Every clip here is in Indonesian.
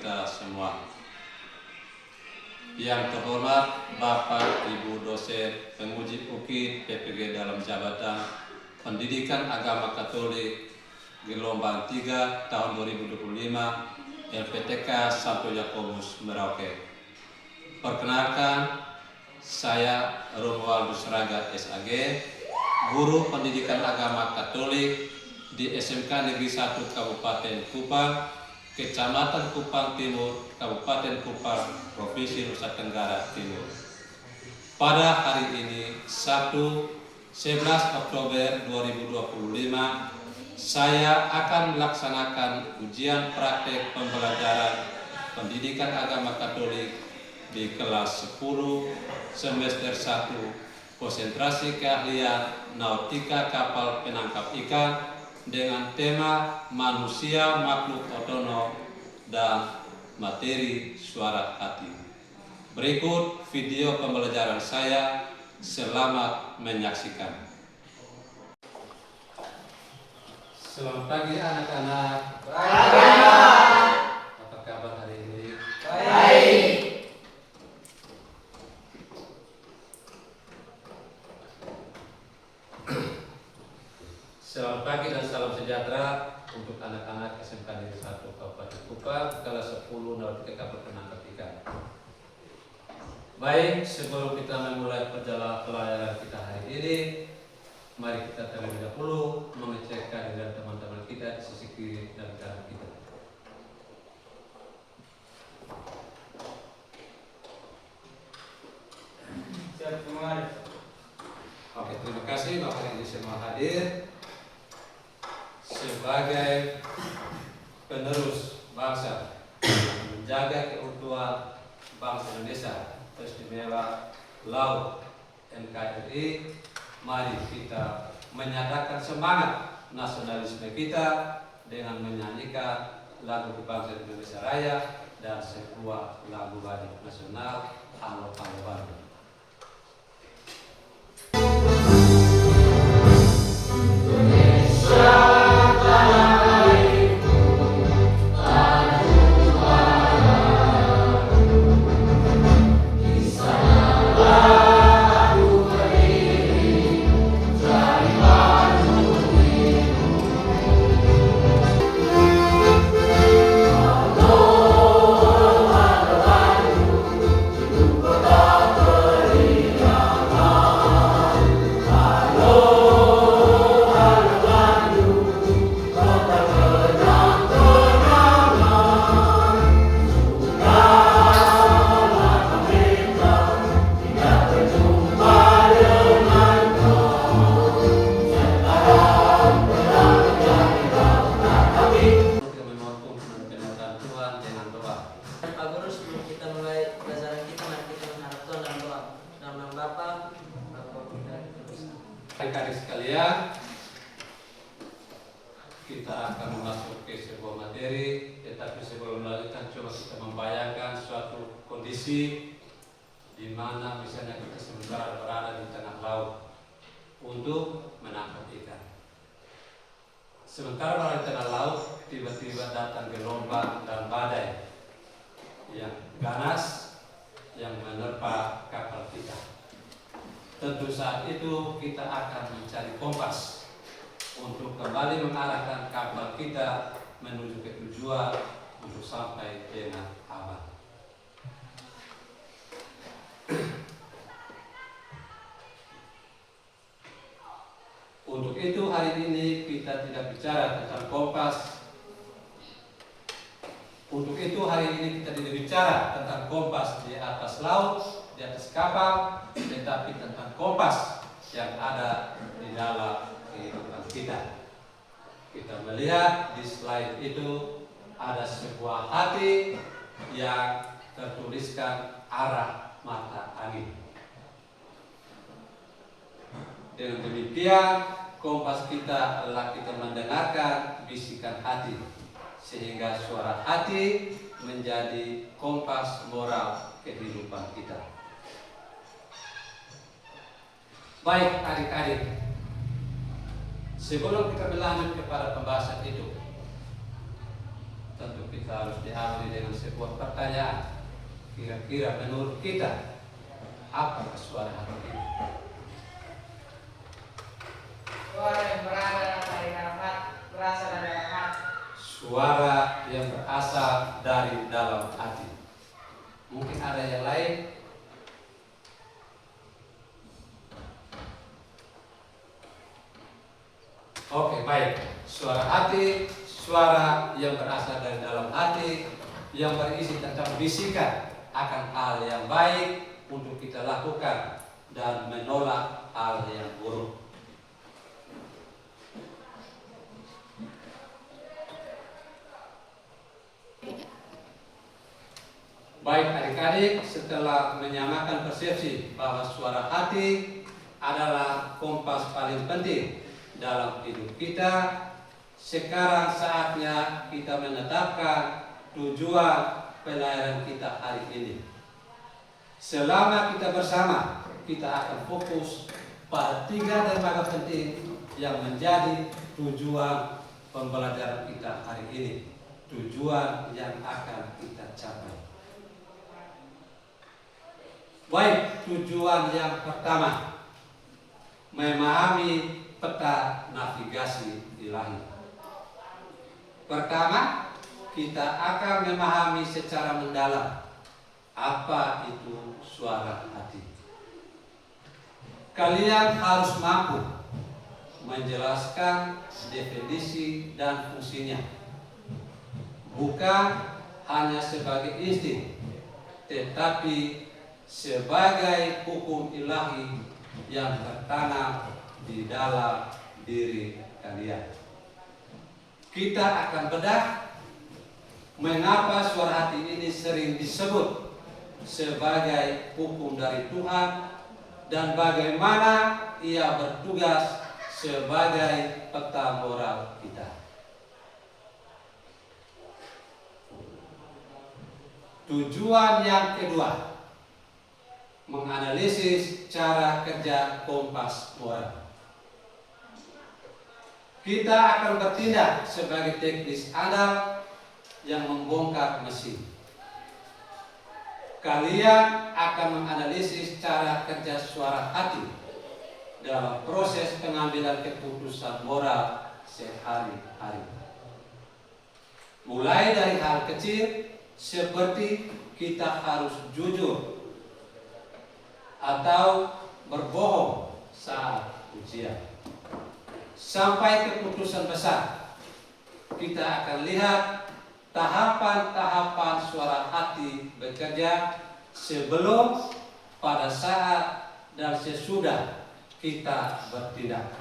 kita semua. Yang terhormat Bapak Ibu dosen penguji UKI PPG dalam jabatan Pendidikan Agama Katolik gelombang 3 tahun 2025 LPTK Santo Yakobus Merauke. Perkenalkan, saya Romualdus Raga SAG, guru pendidikan agama Katolik di SMK Negeri 1 Kabupaten Kupang, Kecamatan Kupang Timur, Kabupaten Kupang, Provinsi Nusa Tenggara Timur. Pada hari ini, Sabtu 11 Oktober 2025, saya akan melaksanakan ujian praktek pembelajaran pendidikan agama Katolik di kelas 10 semester 1 konsentrasi keahlian nautika kapal penangkap ikan dengan tema manusia makhluk otonom dan materi suara hati. Berikut video pembelajaran saya. Selamat menyaksikan. Selamat pagi anak-anak. Baik. Apa kabar hari ini? Baik. Selamat pagi dan salam sejahtera untuk anak-anak SMK Negeri 1 Kabupaten Kupang kelas 10 nautika kapal penangkap ikan. Baik, sebelum kita memulai perjalanan pelayaran kita hari ini, mari kita terlebih dahulu mengecek kehadiran teman-teman kita di sisi kiri dan kanan kita. Siap semua. Oke, terima kasih Bapak Ibu semua hadir. Sebagai penerus bangsa menjaga keutuhan bangsa Indonesia teristimewa Laut NKRI, mari kita menyatakan semangat nasionalisme kita dengan menyanyikan lagu kebangsaan Indonesia Raya dan sebuah lagu wajib nasional Halo Halo Bandung. Adik-adik sekalian, kita akan masuk ke sebuah materi, tetapi sebelum melanjutkan coba kita membayangkan suatu kondisi di mana misalnya kita sementara berada di tengah laut untuk menangkap ikan. Sementara berada di tengah laut, tiba-tiba datang gelombang dan badai yang ganas yang menerpa kapal kita. Tentu saat itu kita akan mencari kompas untuk kembali mengarahkan kapal kita menuju ke tujuan untuk sampai dengan aman. Untuk itu hari ini kita tidak bicara tentang kompas. Untuk itu hari ini kita tidak bicara tentang kompas di atas laut, di atas kapal, tetapi tentang kompas yang ada di dalam kehidupan kita. Kita melihat di slide itu ada sebuah hati yang tertuliskan arah mata angin. Dengan demikian, kompas kita adalah kita mendengarkan bisikan hati, sehingga suara hati menjadi kompas moral kehidupan kita. Baik adik-adik, sebelum kita berlanjut kepada pembahasan itu, tentu kita harus diawali dengan sebuah pertanyaan. Kira-kira menurut kita, apa suara hati ini? Suara yang berasal dari dalam hati. Suara yang berasal dari dalam hati. Mungkin ada yang lain. Oke, baik. Suara hati, suara yang berasal dari dalam hati, yang berisi tentang bisikan akan hal yang baik untuk kita lakukan dan menolak hal yang buruk. Baik adik-adik, setelah menyamakan persepsi bahwa suara hati adalah kompas paling penting dalam hidup kita, sekarang saatnya kita menetapkan tujuan pelayanan kita hari ini. Selama kita bersama, kita akan fokus pada 3 dermaga penting yang menjadi tujuan pembelajaran kita hari ini. Tujuan yang akan kita capai. Baik, tujuan yang pertama, memahami peta navigasi ilahi. Pertama, kita akan memahami secara mendalam apa itu suara hati. Kalian harus mampu menjelaskan definisi dan fungsinya, bukan hanya sebagai insting, tetapi sebagai hukum ilahi yang tertanam di dalam diri kalian. Kita akan bedah mengapa suara hati ini sering disebut sebagai hukum dari Tuhan dan bagaimana ia bertugas sebagai peta moral kita. Tujuan yang kedua, menganalisis cara kerja kompas moral. Kita akan bertindak sebagai teknis andal yang membongkar mesin. Kalian akan menganalisis cara kerja suara hati dalam proses pengambilan keputusan moral sehari-hari. Mulai dari hal kecil seperti kita harus jujur atau berbohong saat ujian, sampai keputusan besar. Kita akan lihat tahapan-tahapan suara hati bekerja sebelum, pada saat, dan sesudah kita bertindak.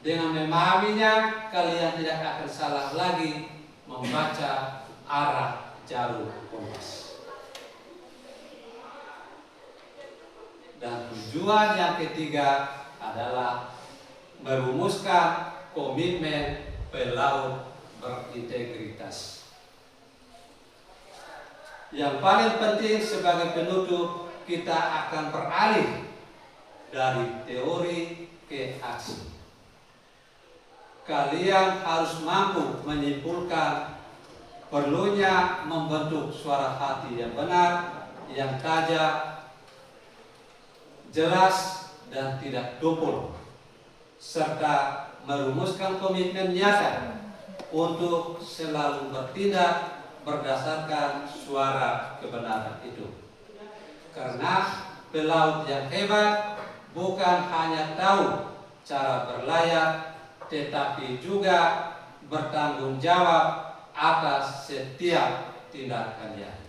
Dengan memahaminya, kalian tidak akan salah lagi membaca arah jarum kompas. Dan tujuan yang ketiga adalah merumuskan komitmen pelaut berintegritas. Yang paling penting sebagai penutup, kita akan beralih dari teori ke aksi. Kalian harus mampu menyimpulkan perlunya membentuk suara hati yang benar, yang tajam, jelas, dan tidak tumpul, serta merumuskan komitmen nyata untuk selalu bertindak berdasarkan suara kebenaran itu. Karena pelaut yang hebat bukan hanya tahu cara berlayar, tetapi juga bertanggung jawab atas setiap tindakannya.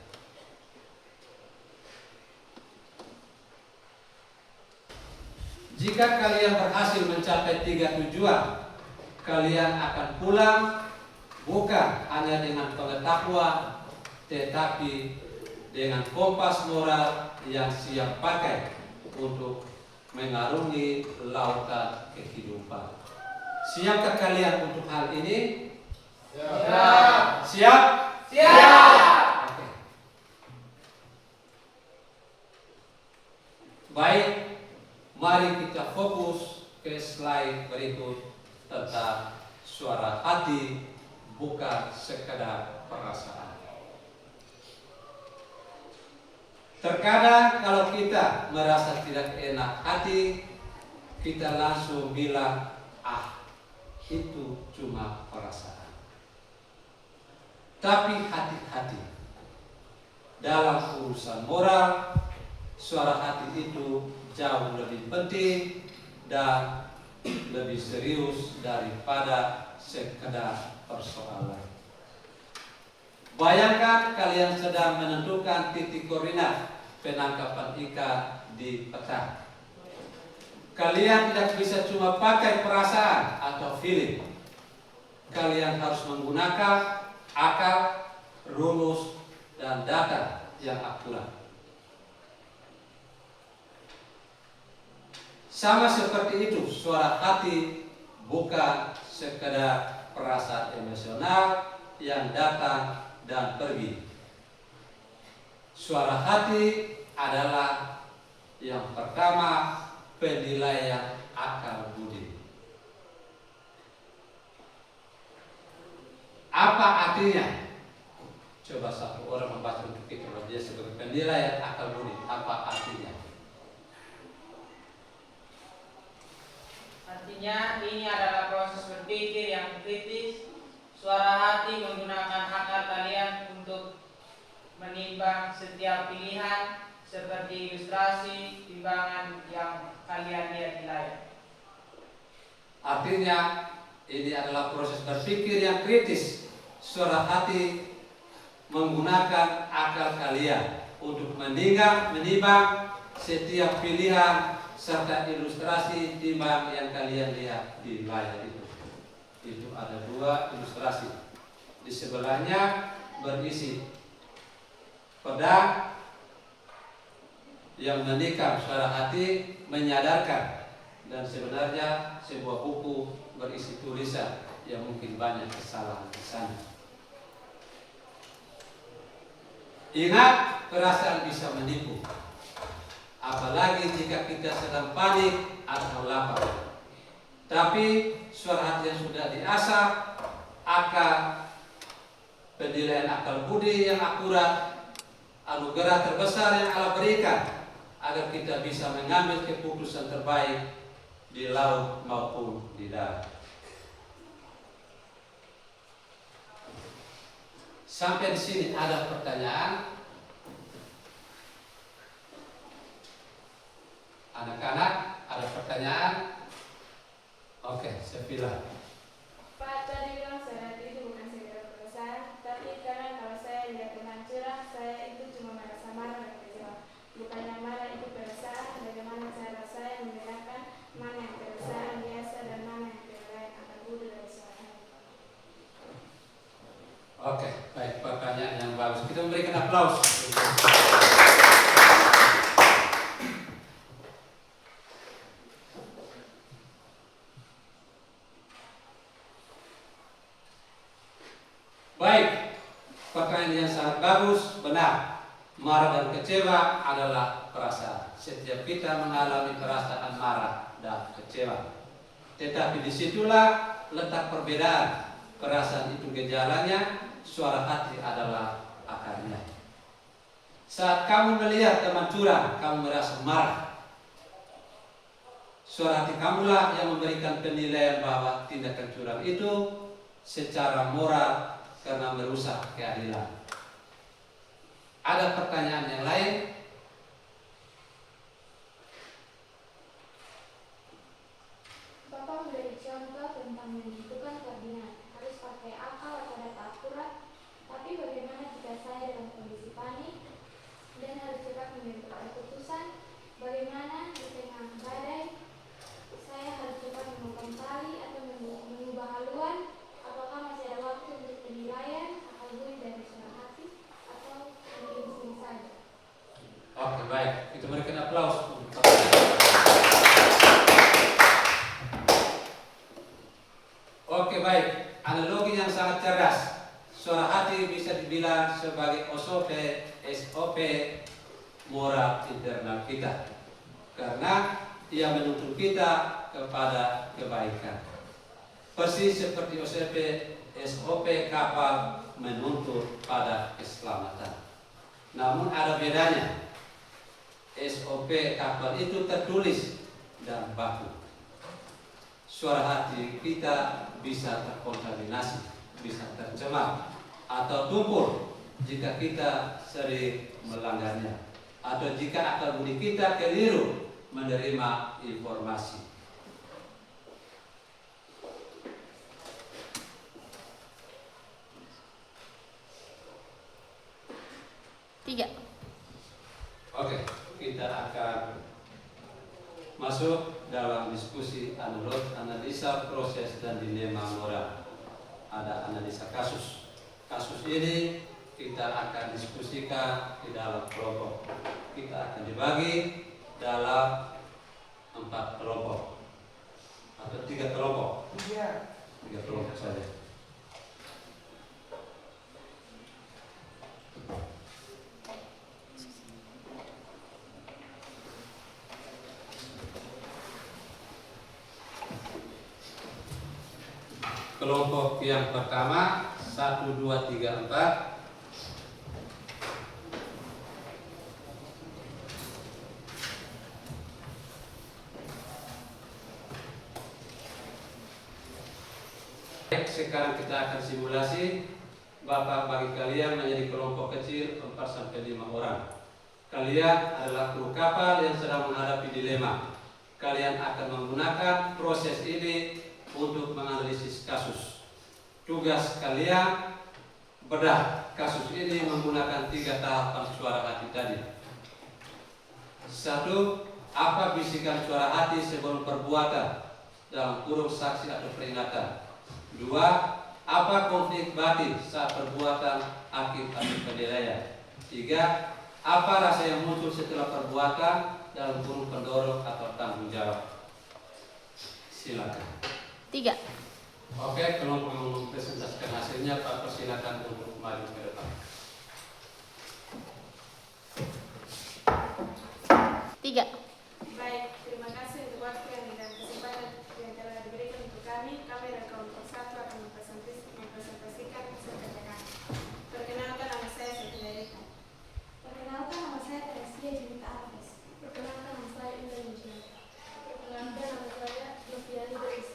Jika kalian berhasil mencapai 3 tujuan, kalian akan pulang bukan hanya dengan pengetahuan, tetapi dengan kompas moral yang siap pakai untuk mengarungi lautan kehidupan. Siapkah kalian untuk hal ini? Siap. Siap? Siap. Oke. Baik, mari kita fokus ke slide berikut tentang suara hati bukan sekadar perasaan. Terkadang kalau kita merasa tidak enak hati, kita langsung bilang, itu cuma perasaan. Tapi hati-hati, dalam urusan moral, suara hati itu jauh lebih penting dan lebih serius daripada sekedar persoalan. Bayangkan kalian sedang menentukan titik koordinat penangkapan ikan di peta. Kalian tidak bisa cuma pakai perasaan atau feeling. Kalian harus menggunakan akal, rumus, dan data yang akurat. Sama seperti itu, suara hati bukan sekedar perasaan emosional yang datang dan pergi. Suara hati adalah yang pertama, penilaian akal budi. Apa artinya? Coba satu orang membaca untuk kita, dia sebagai penilaian akal budi. Apa artinya? Artinya ini adalah proses berpikir yang kritis. Suara hati menggunakan akal kalian untuk menimbang setiap pilihan, seperti ilustrasi timbangan yang kalian lihat di layar. Artinya ini adalah proses berpikir yang kritis. Suara hati menggunakan akal kalian untuk menimbang setiap pilihan serta ilustrasi timbang yang kalian lihat di layar itu. Itu ada 2 ilustrasi. Di sebelahnya berisi pedang yang menikam suara hati, menyadarkan, dan sebenarnya sebuah buku berisi tulisan yang mungkin banyak kesalahan di sana. Ingat, perasaan bisa menipu, apalagi jika kita sedang panik atau lapar. Tapi suara hati yang sudah diasah, akal, penilaian akal budi yang akurat, anugerah terbesar yang Allah berikan agar kita bisa mengambil keputusan terbaik di laut maupun di darat. Sampai di sini ada pertanyaan? Anak-anak, ada pertanyaan? Oke, Sevilla. Pak tadi bilang saya itu bukan sekedar perasaan, tapi kadang kalau saya lihat teman curang, saya itu cuma merasa marah dan kecewa. Bukannya marah itu perasaan, bagaimana cara saya membedakan mana yang perasaan biasa dan mana yang penilaian akal budi dari suara hati. Oke, baik, pertanyaan yang bagus. Kita memberikan aplaus. Baik, pertanyaan yang sangat bagus, benar. Marah dan kecewa adalah perasaan. Setiap kita mengalami perasaan marah dan kecewa. Tetapi disitulah letak perbedaan. Perasaan itu gejalanya, suara hati adalah akarnya. Saat kamu melihat teman curang, kamu merasa marah. Suara hati kamulah yang memberikan penilaian bahwa tindakan curang itu secara moral karena merusak keadilan. Ada pertanyaan yang lain? Bapak memberi contoh tentang menentukan koordinat, harus pakai akal atau data akurat, tapi bagaimana jika saya dalam kondisi panik dan harus cepat menentukan keputusan? Bagaimana di tengah badai saya harus cepat menemukan tali atau mengubah haluan? Apakah masih ada waktu untuk penilaian akal budi dari suara hati atau insting saja? Oke, baik. Kita berikan aplaus. Oke, baik. Analogi yang sangat cerdas. Suara hati bisa dibilang sebagai SOP moral internal kita, karena ia menuntun kita kepada kebaikan. Persis seperti SOP kapal menuntut pada keselamatan. Namun ada bedanya. SOP kapal itu tertulis dan baku. Suara hati kita bisa terkontaminasi, bisa tercemar atau tumpul jika kita sering melanggarnya, atau jika akal budi kita keliru menerima informasi. Tiga. Oke, kita akan masuk dalam diskusi analisa proses dan dilema moral. Ada analisa kasus. Kasus ini kita akan diskusikan di dalam kelompok. Kita akan dibagi dalam 4 kelompok atau 3 kelompok. 3 kelompok saja. Kelompok yang pertama 1, 2, 3, 4. Baik, sekarang kita akan simulasi. Bapak bagi kalian menjadi kelompok kecil 4-5 orang. Kalian adalah kru kapal yang sedang menghadapi dilema. Kalian akan menggunakan proses ini untuk menganalisis kasus. Tugas kalian bedah kasus ini menggunakan 3 tahapan suara hati tadi. 1. Apa bisikan suara hati sebelum perbuatan dalam kurung saksi atau peringatan. 2. Apa konflik batin saat perbuatan, hakim atau penilaian. 3. Apa rasa yang muncul setelah perbuatan dalam kurung pendorong atau tanggung jawab. Silakan. 3. Oke, kelompok yang mempresentasikan hasilnya, Pak, persilakan untuk maju ke depan. 3. Baik, terima kasih untuk waktu yang dan kesempatan yang telah diberikan untuk kami. Kami dari kelompok 1 akan mempresentasikan hasil kerja kami. Perkenalkan, nama saya Sofia Erika. Perkenalkan, nama saya Teresia Junita Alves. Perkenalkan, nama saya Indah Yujina. Perkenalkan, nama saya Noviani Doris.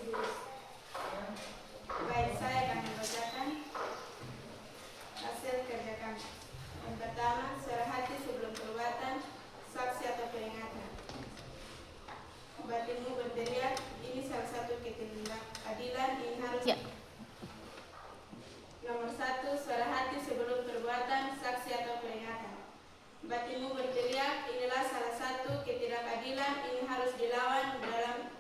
Baik, saya akan membacakan hasil kerja kami. Yang pertama, suara hati sebelum perbuatan, saksi atau peringatan. Batinmu berteriak, ini salah satu ketidakadilan, ini harus. Ya. Nomor 1, suara hati sebelum perbuatan, saksi atau peringatan. Batinmu berteriak, inilah salah satu ketidakadilan, ini harus dilawan dalam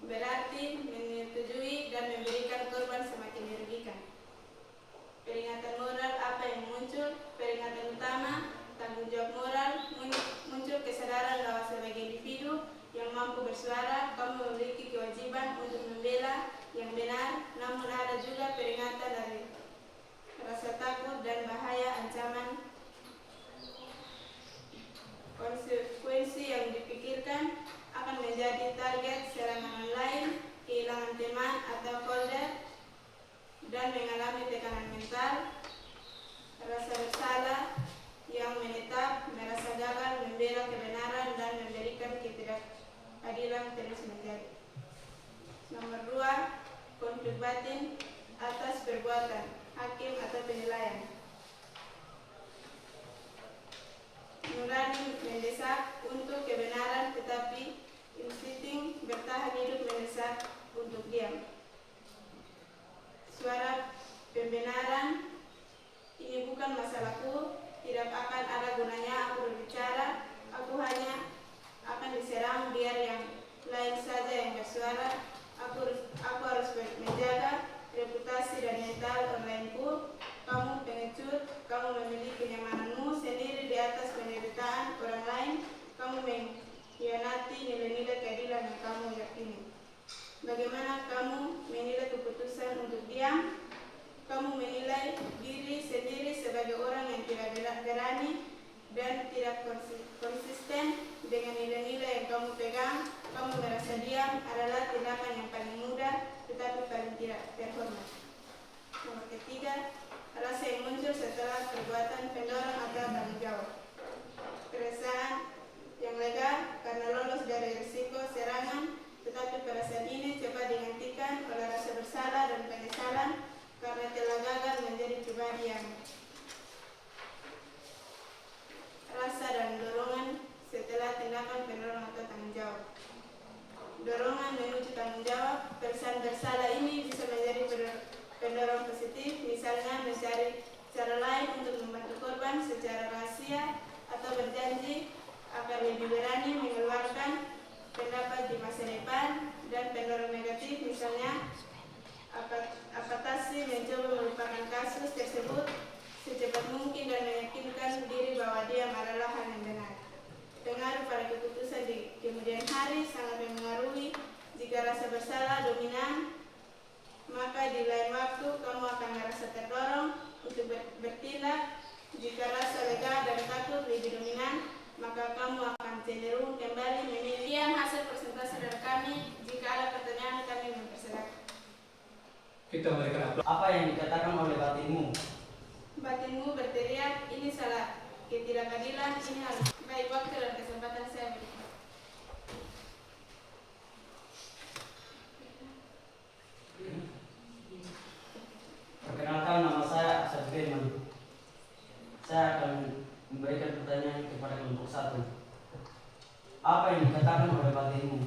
berarti menyetujui dan memberikan korban semakin dirugikan. Peringatan moral apa yang muncul? Peringatan utama, tanggung jawab moral, muncul kesadaran bahwa sebagai individu yang mampu bersuara, kamu memiliki kewajiban untuk membela yang benar, namun ada juga peringatan dari rasa takut dan bahaya ancaman konsekuensi yang dipikirkan akan menjadi target serangan online, kehilangan teman atau folder, dan mengalami tekanan mental, rasa bersalah yang menetap, merasa gagal membela kebenaran dan memberikan ketidakadilan terus menjadi. Nomor 2, konflik batin atas perbuatan, hakim atau penilaian. Nurani mendesak untuk kebenaran, tetapi insting bertahan hidup mendesak untuk diam. Suara pembenaran, ini bukan masalahku, tidak akan ada gunanya aku berbicara, aku hanya akan diserang biar yang lain saja yang bersuara. Aku harus menjaga reputasi dan mental onlineku. Kamu pengecut, kamu memiliki kenyamananmu sendiri di atas penderitaan orang lain. Kamu mengkhianati nilai-nilai keadilan yang kamu yakini. Bagaimana kamu menilai keputusan untuk diam? Kamu menilai diri sendiri sebagai orang yang tidak berani dan tidak konsisten dengan nilai-nilai yang kamu pegang. Kamu merasa diam adalah tindakan yang paling mudah tetapi paling tidak terhormat. Nomor ketiga, rasa yang muncul setelah perbuatan pendorong atau tanggung jawab. Keresahan yang lega karena lolos dari risiko serangan, tetapi perasaan ini cepat digantikan oleh rasa bersalah dan penyesalan karena telah gagal menjadi pribadi yang rasa dan dorongan setelah tindakan pendorong atau tanggung jawab. Dorongan menuju tanggung jawab, perasaan bersalah ini bisa menjadi pendorong positif, misalnya mencari cara lain untuk membantu korban secara rahasia atau berjanji akan lebih berani mengeluarkan pendapat di masa depan. Dan pendorong negatif misalnya apatasi mencoba melupakan kasus tersebut secepat mungkin dan meyakinkan diri bahwa dia adalah hal yang benar. Pengaruh pada keputusan di kemudian hari sangat mempengaruhi. Jika rasa bersalah dominan, maka di lain waktu kamu akan merasa terdorong untuk bertindak. Jika rasa lega dan takut lebih dominan, maka kamu akan cenderung kembali memilih. Hasil presentasi dari kami. Jika ada pertanyaan, kami mempersilakan. Kita memberikan aplaus. Apa yang dikatakan oleh batinmu? Batinmu berteriak, ini salah ketidakadilan, ini harus. Baik, waktu dan kesempatan saya berikan. Perkenalkan, nama saya Asad Firman. Saya akan memberikan pertanyaan kepada kelompok 1. Apa yang dikatakan oleh batinmu?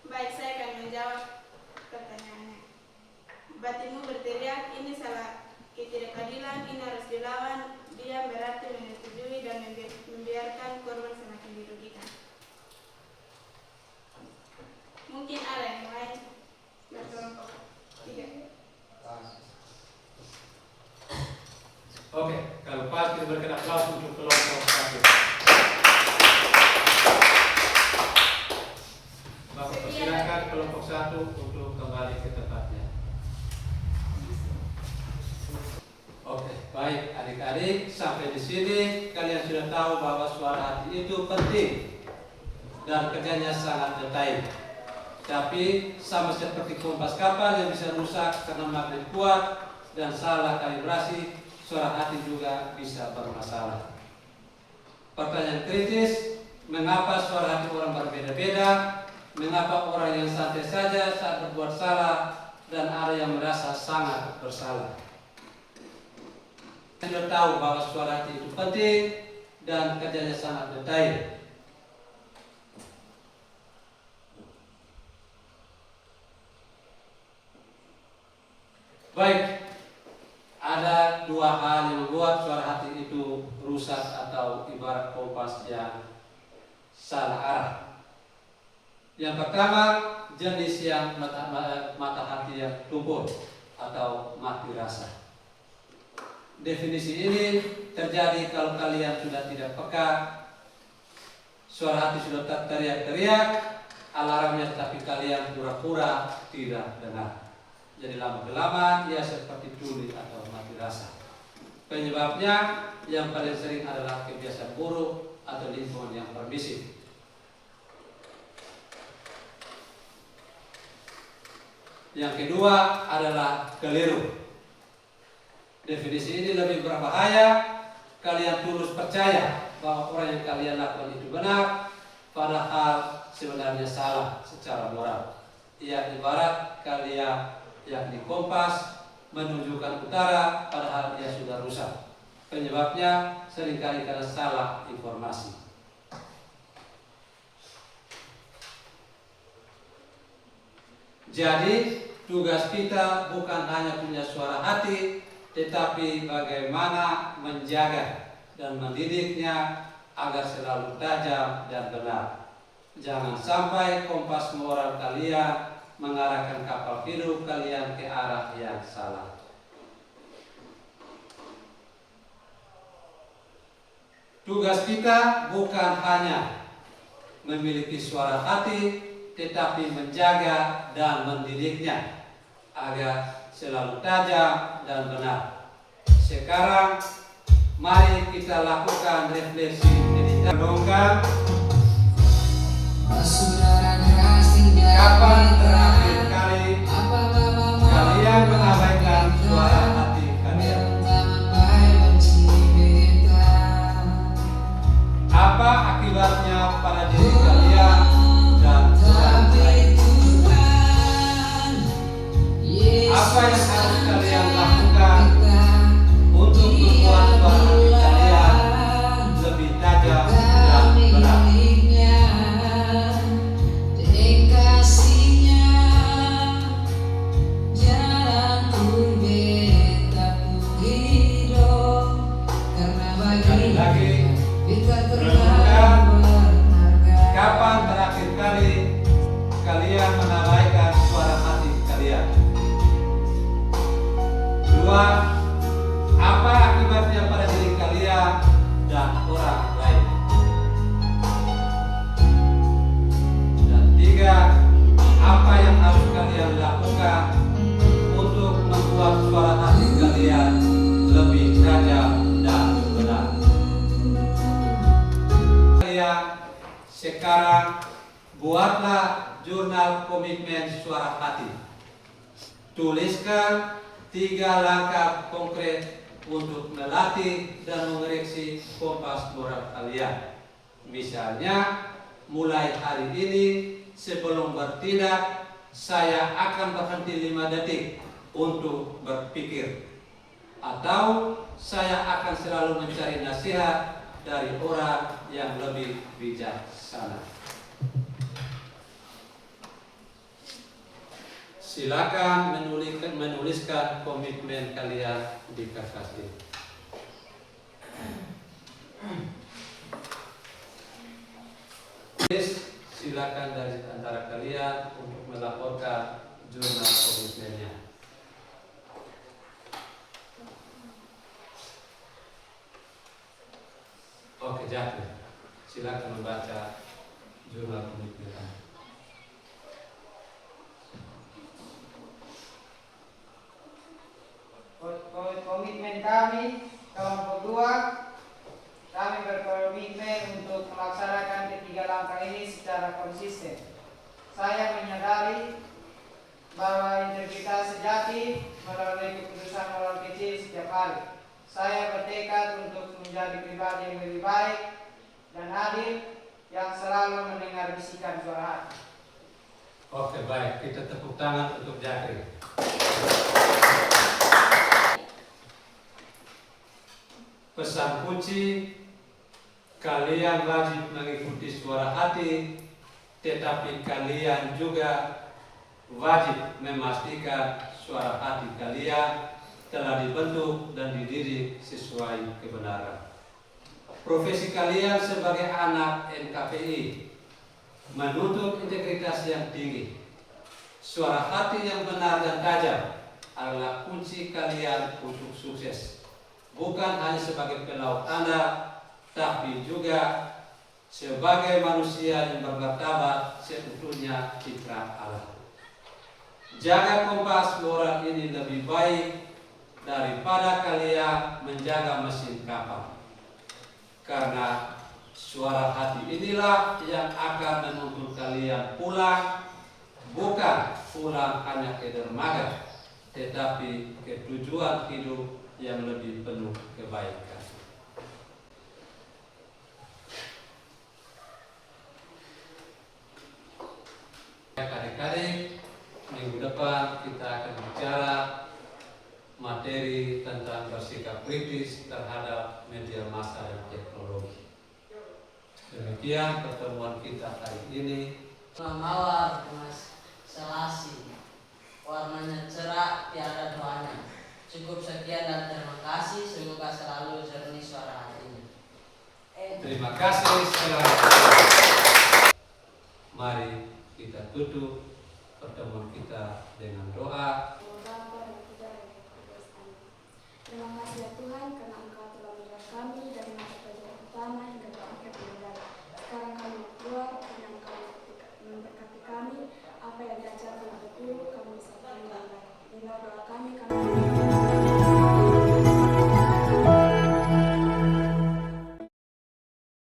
Baik, saya akan menjawab pertanyaannya. Batinmu berteriak, ini salah ketidakadilan, ini harus dilawan. Dia berarti menyetujui dan membiarkan korban semakin dirugikan. Mungkin ada yang lain dari kelompok 3. Oke, kalau pas kita berikan aplaus untuk kelompok 1. Bapak persilakan kelompok 1 untuk kembali ke tempatnya. Oke, baik adik-adik, sampai di sini kalian sudah tahu bahwa suara hati itu penting dan kerjanya sangat detail. Tapi sama seperti kompas kapal yang bisa rusak karena magnet kuat dan salah kalibrasi, suara hati juga bisa bermasalah. Pertanyaan kritis, mengapa suara hati orang berbeda-beda? Mengapa orang yang santai saja saat berbuat salah dan ada yang merasa sangat bersalah? Kita tahu bahwa suara hati itu penting dan kerjanya sangat detail. Baik, ada 2 hal yang membuat suara hati itu rusak atau ibarat kompas yang salah arah. Yang pertama, jenis yang mata hati yang tumpul atau mati rasa. Definisi ini terjadi kalau kalian sudah tidak peka, suara hati sudah teriak-teriak, alarmnya tapi kalian pura-pura tidak dengar. Jadi lama-kelamaan ia seperti tuli atau mati rasa. Penyebabnya yang paling sering adalah kebiasaan buruk atau lingkungan yang permisif. Yang kedua adalah keliru. Definisi ini lebih berbahaya. Kalian tulus percaya bahwa orang yang kalian lakukan itu benar, padahal sebenarnya salah secara moral. Ia ibarat kalian yakni kompas menunjukkan utara, padahal ia sudah rusak. Penyebabnya seringkali karena salah informasi. Jadi tugas kita bukan hanya punya suara hati, tetapi bagaimana menjaga dan mendidiknya agar selalu tajam dan benar. Jangan sampai kompas moral kalian mengarahkan kapal hidup kalian ke arah yang salah. Tugas kita bukan hanya memiliki suara hati, tetapi menjaga dan mendidiknya agar selalu tajam dan benar. Sekarang mari kita lakukan refleksi meditasi. Kapan terakhir kali kalian mengabaikan suara hati? Renungkan, kapan terakhir kali kalian menabaikan suara hati kalian? 2. Apa akibatnya pada diri kalian dan orang lain? Dan 3. Apa yang harus kalian lakukan untuk membuat suara hati kalian lebih tajam dan benar? Kalian sekarang buatlah jurnal komitmen suara hati. Tuliskan 3 langkah konkret untuk melatih dan mengoreksi kompas moral kalian. Misalnya, mulai hari ini sebelum bertindak, saya akan berhenti 5 detik untuk berpikir. Atau saya akan selalu mencari nasihat dari orang yang lebih bijaksana. Silakan menuliskan komitmen kalian di kertas ini. Silakan dari antara kalian untuk melaporkan jurnal komitmennya. Oke, jatuh. Silakan membaca jurnal komitmen. Komitmen kami kelompok 2, kami berkomitmen untuk melaksanakan ketiga langkah ini secara konsisten. Saya menyadari bahwa integritas sejati melalui keputusan moral kecil setiap hari. Saya bertekad untuk menjadi pribadi yang lebih baik dan adil yang selalu mendengar bisikan suara hati. Oke, baik. Kita tepuk tangan untuk Jakri. Pesan kunci, kalian wajib mengikuti suara hati, tetapi kalian juga wajib memastikan suara hati kalian telah dibentuk dan dididik sesuai kebenaran. Profesi kalian sebagai anak NKPI menuntut integritas yang tinggi. Suara hati yang benar dan tajam adalah kunci kalian untuk sukses. Bukan hanya sebagai pelaut Anda, tapi juga sebagai manusia yang bermartabat seutuhnya ciptaan Allah. Jaga kompas moral ini lebih baik daripada kalian menjaga mesin kapal. Karena suara hati inilah yang akan menuntun kalian pulang, bukan pulang hanya ke dermaga, tetapi ke tujuan hidup yang lebih penuh kebaikan. Adik-adik, minggu depan kita akan bicara materi tentang bersikap kritis terhadap media massa dan teknologi. Demikian pertemuan kita hari ini. Mawar Mas Selasi, warnanya cerah, tiada doanya. Cukup sekian dan terima kasih. Semoga selalu jernih suara hatinya. Terima kasih. Selamat. Mari kita tutup pertemuan kita dengan doa.